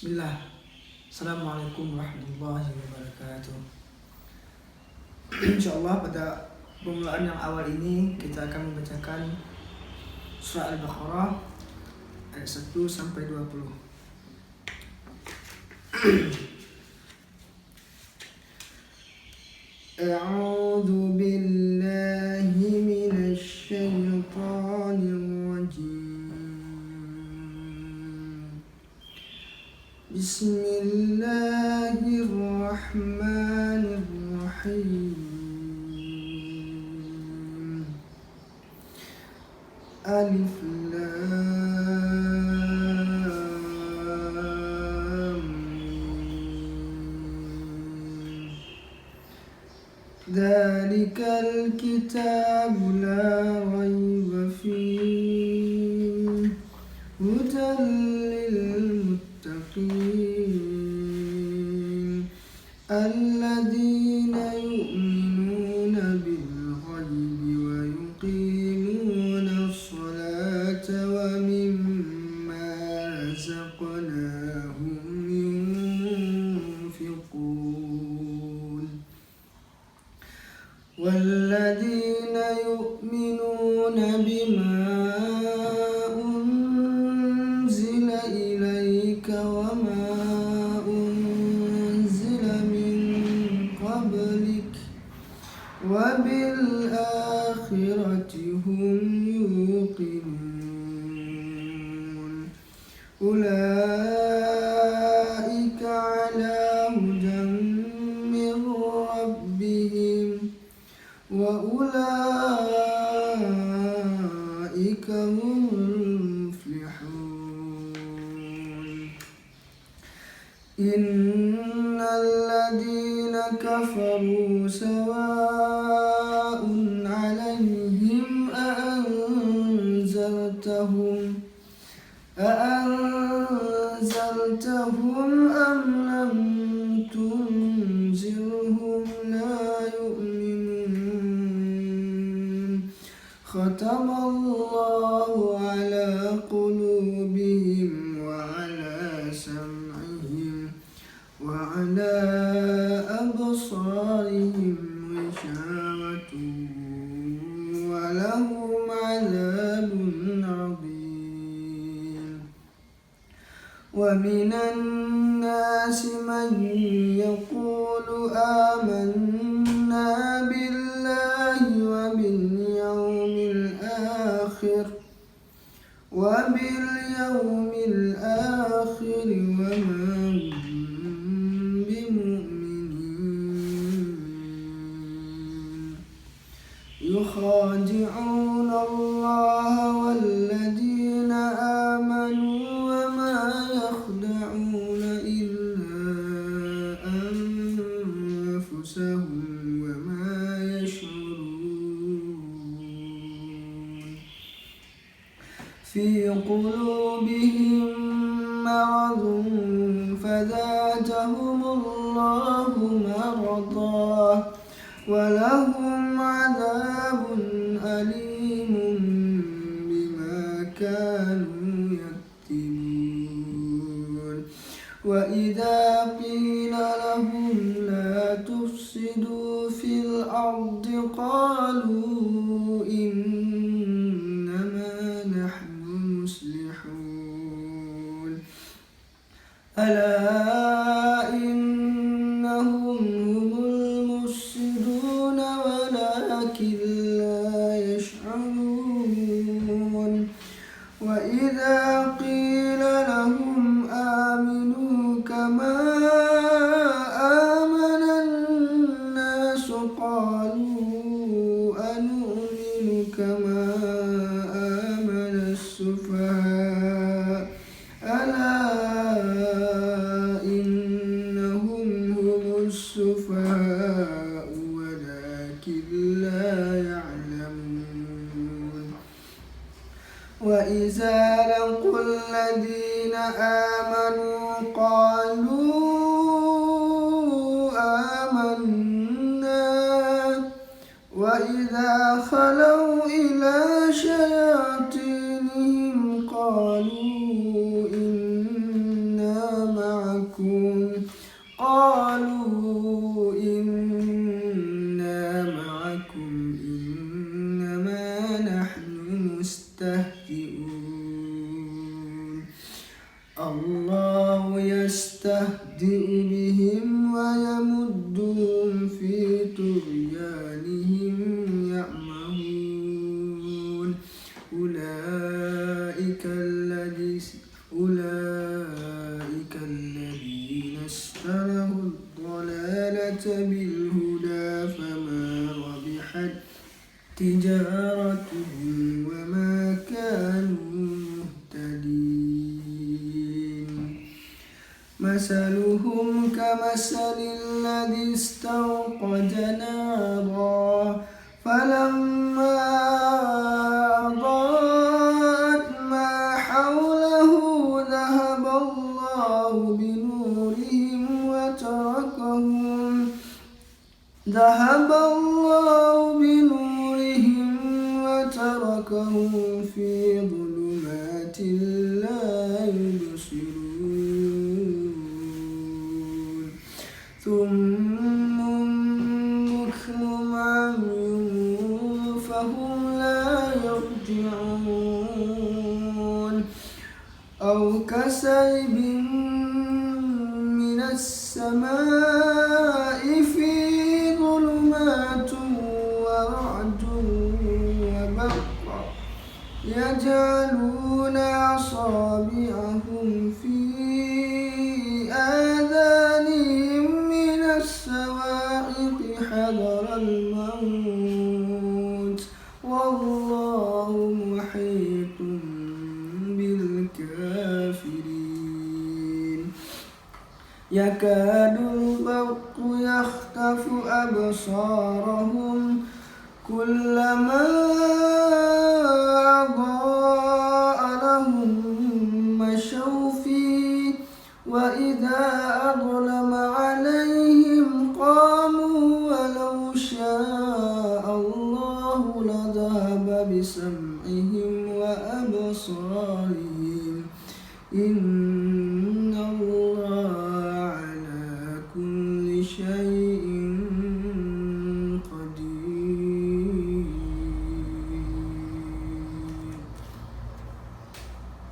Bismillah. Assalamualaikum warahmatullahi wabarakatuh. Insyaallah pada permulaan yang awal ini kita akan membacakan surah Al-Baqarah ayat 1 sampai 20. A'udzu billahi minasy syaithanir rajim. Bismillahirrahmanirrahim. Alif Lam Mim. Dzalikal kitabu la raiba fihi hudan lil muttaqin alladzina yu'minuna bil ghaibi wa yuqimuna as-salata wa mimma razaqnahum yunfiqun walladzina yu'minuna bima unzila ilayka wa ma unzila min qablik wa bil akhirati hum yuqinun ulaika ala hudan min rabbihim wa ulaika humul muflihun. Innal ladzina kafaru sawa'un 'alaihim a'anzartahum am lam tunzirhum la yu'minun. Khatamallahu ala qulubihim wa ala sam'ihim wa ala absarihim ghishawatun wa lahum 'adzabun 'adzim. Wa minan nasi man yaqulu amanna billahi wa bil yawmil akhir wa ma hum bimu'minin. Yukhadi'una Allaha walladzina amanu wa ma yakhda'una illa anfusahum wa ma yash'urun. Fi qulubihim maradun fazadahumullahu maradan wa lahum 'adzabun alimun bima kanu yaktubun. Wa idza qila lahum la tufsidu fil ardi qalu innama nahnu muslihun. Ala innahum humul mufsiduna walakin la yash'urun. Wa idza qila lahum aminu kama amana an-nasu qalu anu'minu kama amana as-sufaha ala والله يستهزئ بهم ويمدهم في طغيانهم يعمهون أولئك الذين اشتروا الضلالة بالهدى فما ربحت تجارتهم وما كانوا مهتدين مثلهم كمثل الذي استوقد نارا فلما أضاءت ما حوله ذهب الله بنورهم وتركهم في ظلمات لا يبصرون ثم بكم عمي فهم لا يرجعون أو كصيب من السماء فيه ظلمات ورعد وبرق يجعلون أصابعهم في آذانهم من الصواعق حذر الموت والله محيط بالكافرين يكاد البرق يخطف أبصارهم كلما أضاء لهم مشوا فيه وإذا أظلم عليهم قاموا ولو شاء الله لذهب بسمعهم وأبصارهم